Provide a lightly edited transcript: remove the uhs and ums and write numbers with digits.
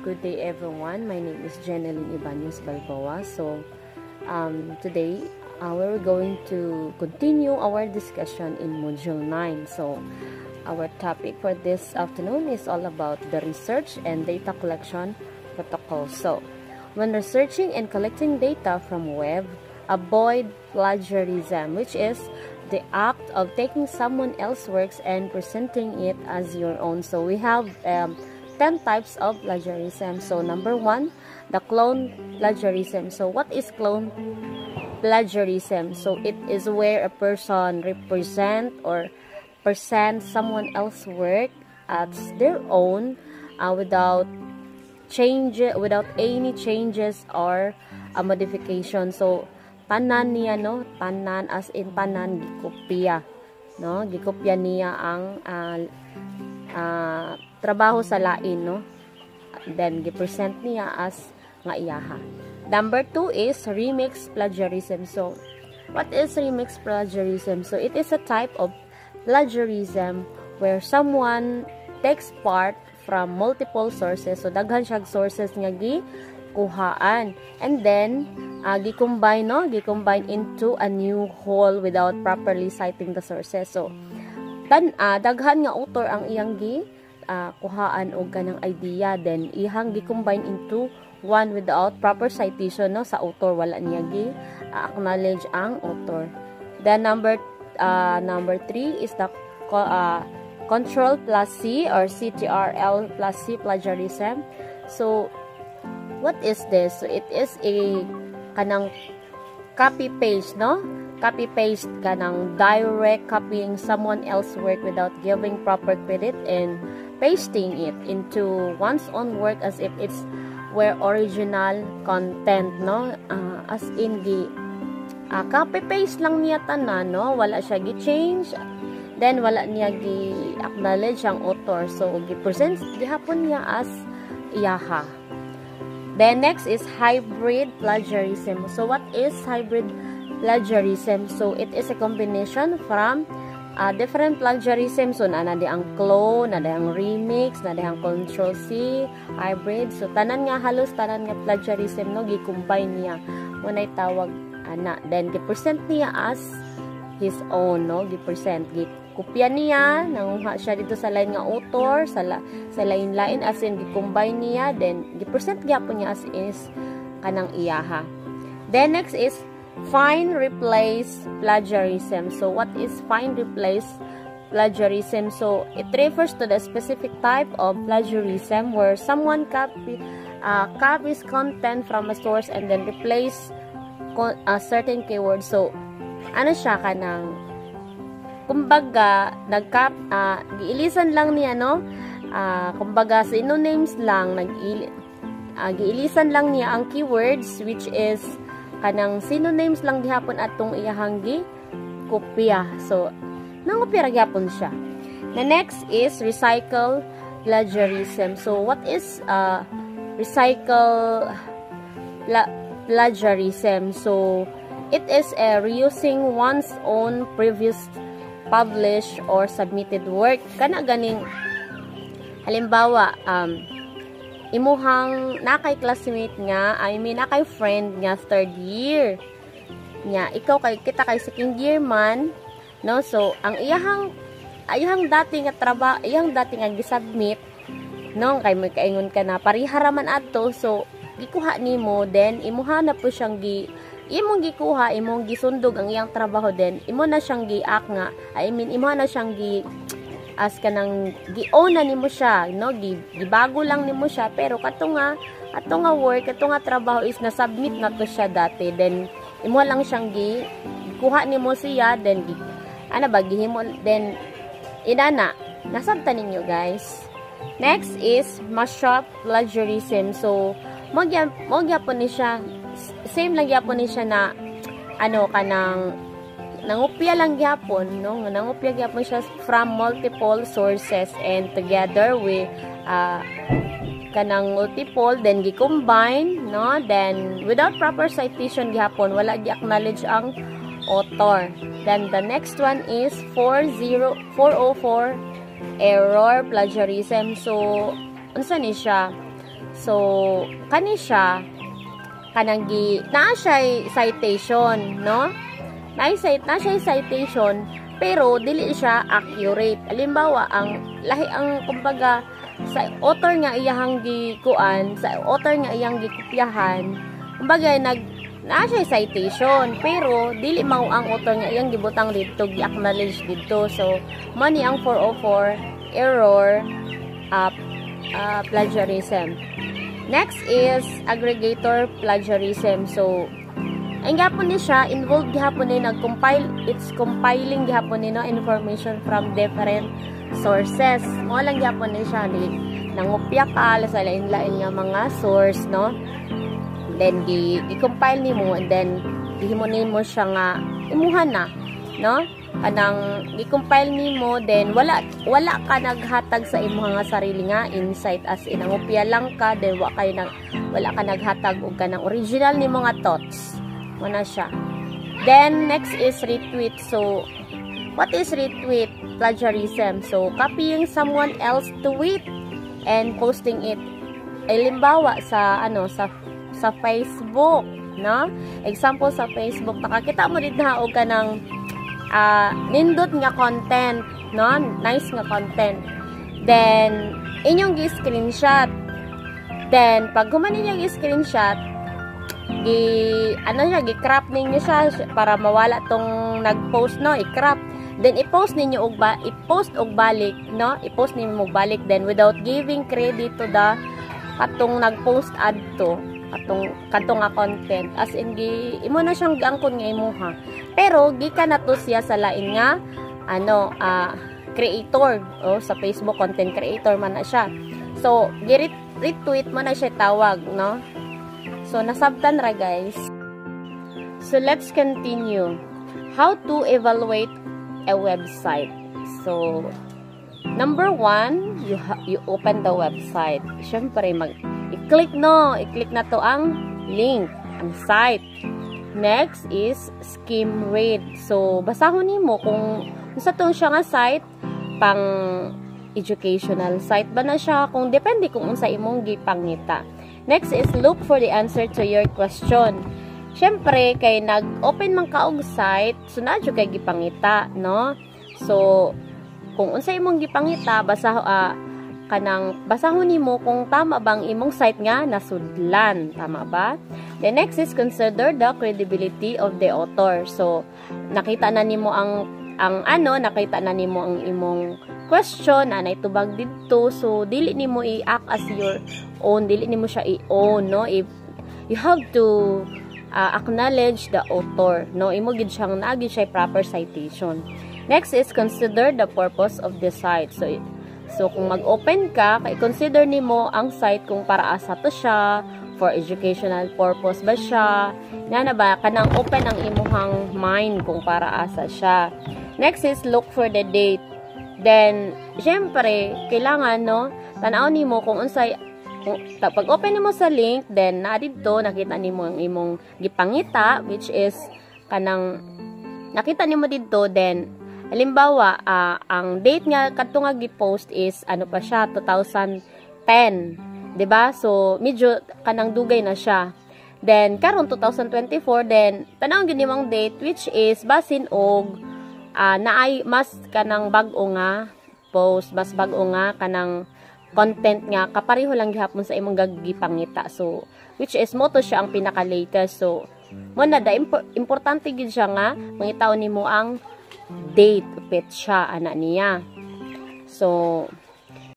Good day everyone. My name is Jeneline Ibanez Balboa. So today we're going to continue our discussion in Module 9. So our topic for this afternoon is all about the research and data collection protocol. So when researching and collecting data from web, avoid plagiarism, which is the act of taking someone else's works and presenting it as your own. So we have 10 types of plagiarism. So number 1, the clone plagiarism. So what is clone plagiarism? So it is where a person represent or present someone else's work as their own without any changes or a modification. So tanan niya, no, tanan as in tanan gikopya, no, gikopya niya ang trabaho sa lain, no, then gipresent niya as nga iyaha. Number 2 is remix plagiarism. So what is remix plagiarism? So it is a type of plagiarism where someone takes part from multiple sources. So daghan siya sources nga gikuhaan, and then gi-combine into a new whole without properly citing the sources. So daghan nga author ang iyang kuhaan og kanang idea, then ihang gi-combine into one without proper citation, no, sa author, wala niya acknowledge ang author. Then number 3 is the control plus C or CTRL plus C plagiarism. So what is this? So it is a kanang copy paste, no? Copy paste, kanang direct copying someone else's work without giving proper credit and pasting it into one's own work as if it's were original content, no? As in copy paste lang niya tanan, no? Wala siya gi-change, then wala niya gi-acknowledge ang author. So gi-present gihapon niya as iyaha. Then next is hybrid plagiarism. So what is hybrid plagiarism? So it is a combination from different plagiarism. So na di ang clone, na di ang remix, na di ang control C, hybrid. So tanan nga halos tanan nga plagiarism, no, gi-combine niya munay tawag ana. Then gi-present niya as his own, no, gi-present, gi-kopya niya, nanguha siya dito sa lain nga author, sa lain-lain, as in gi-combine niya, then gi-present gyapon niya as is kanang iyaha. Then next is find replace plagiarism. So what is find replace plagiarism? So it refers to the specific type of plagiarism where someone copies content from a source and then replace a certain keyword. So ano siya kanang kumbaga giilisan lang niya, no, kumbaga synonyms lang, giilisan lang niya ang keywords which is kanang synonyms lang gihapon atong iyahang kopya. So nangopya ra gyapon siya. The next is recycle plagiarism. So what is recycle plagiarism? So it is reusing one's own previous published or submitted work. Kana ganing halimbawa imuhang nakay classmate nga, nakay friend nga third year nya, ikaw kita kay second year man, no? So ang iyahang dati nga trabaho, iyang dati nga gi-submit, no, kay may kaingon ka na pariharaman adto. So gikuha nimo, then imuha na po siyang imong gikuha, imong gisundog ang iyang trabaho, then imo na siyang gi-act nga, imo na siyang as kanang gi-own na nimo siya, no, gibago lang nimo siya, pero ato nga work, ato nga trabaho is na-submit na to siya dati, then imo lang siyang gikuha nimo siya, then gihimo, then inana nasabtan ninyo, guys. Next is mashup plagiarism. So mo gyapon ni siya, same lang gyapon ni siya na ano kanang nangupya lang gyapon, no, nangupya gyapon siya from multiple sources and together with kanang multiple, then gi-combine, no, then without proper citation gyapon, wala gi-acknowledge ang author. Then the next one is 404 error plagiarism. So unsa ni siya? So kani siya kanang naa siya citation, no? Na siya citation, pero dili siya accurate. Halimbawa, ang kumbaga sa author nga iyang gikuan, sa author nga iyang gikopyahan, kumbaga naa siya citation, pero dili mao ang author nga iyang gibutang didto, gi-acknowledge didto. So mo ni ang 404 error plagiarism. Next is aggregator plagiarism. So ang gihapon ni siya, involved gihapon ni it's compiling gihapon ni no information from different sources. Mo lang gihapon ni siya, nangupya ka sa lain-lain nga mga source, no? Then gi-compile nimo, and then gihimo nimo siya nga imuhan na, no? Kanang gi-compile nimo, then wala ka naghatag sa imong nga sarili nga insight, as in nangupya lang ka, then wala ka naghatag og kanang original nimo nga thoughts. Muna siya. Then, next is retweet. So, what is retweet? Plagiarism. So, copying someone else tweet and posting it. Halimbawa sa Facebook, no? Example sa Facebook, nakakita mo dito og kanang nindot nga content, no? Nice nga content. Then, inyong gi-screenshot. Then, pag human ninyong gi-screenshot, gi-crop ninyo siya para mawala tong nag-post, no? I-crop. Then, i-post ninyo i-post og balik, no? I-post ninyo og balik, then without giving credit to the katong nag-post ad to, katong nga content. As in, imo na siyang gangkon nga imuha. Pero, gikan na to siya sa lain nga, creator, sa Facebook content creator man na siya. So, retweet mo na siya tawag, no? So, nasabtan ra guys. So, let's continue. How to evaluate a website. So, number 1, you open the website. Siyempre, i-click na to ang link, ang site. Next is skim read. So, basahon nimo kung sa tong siya nga site, pang educational site ba na siya, kung depende kung unsa imong gipangita. Next is look for the answer to your question. Syempre, kay nag-open man ka og site, sunod jud kay gipangita, no? So, kung unsa imong gipangita, basahon nimo kung tama bang imong site nga nasudlan, tama ba? The next is consider the credibility of the author. So, nakita na nimo nakita na nimo ang imong question, anay tubag didto. So, dili nimo i-act as your own, dili nimo siya i-own, no? If you have to acknowledge the author, no? Imo gid siyang naagid siya proper citation. Next is consider the purpose of the site. So kung mag-open ka, consider nimo ang site kung para asa to siya, for educational purpose ba siya, na ba kanang open ang imuhang mind kung para asa siya. Next is look for the date. Then, syempre, kailangan, no, tanaw nimo kung unsay, pag open nimo sa link, then na dito nakita nimo ang imong gipangita, which is kanang nakita nimo dito. Then halimbawa, ang date nga kadto nga gi-post is pa siya 2010, 'di ba? So medyo kanang dugay na siya. Then karon 2024, then tanaw gyud nimong date, which is basin og naay mas kanang bag-o nga post, mas bag-o nga kanang content nga kapareho lang gihapon sa imong gagipangita. So which is mo to siya ang pinaka-latest. So mo na importante gid siya nga mangitaw nimo ang date, petsa ana niya. So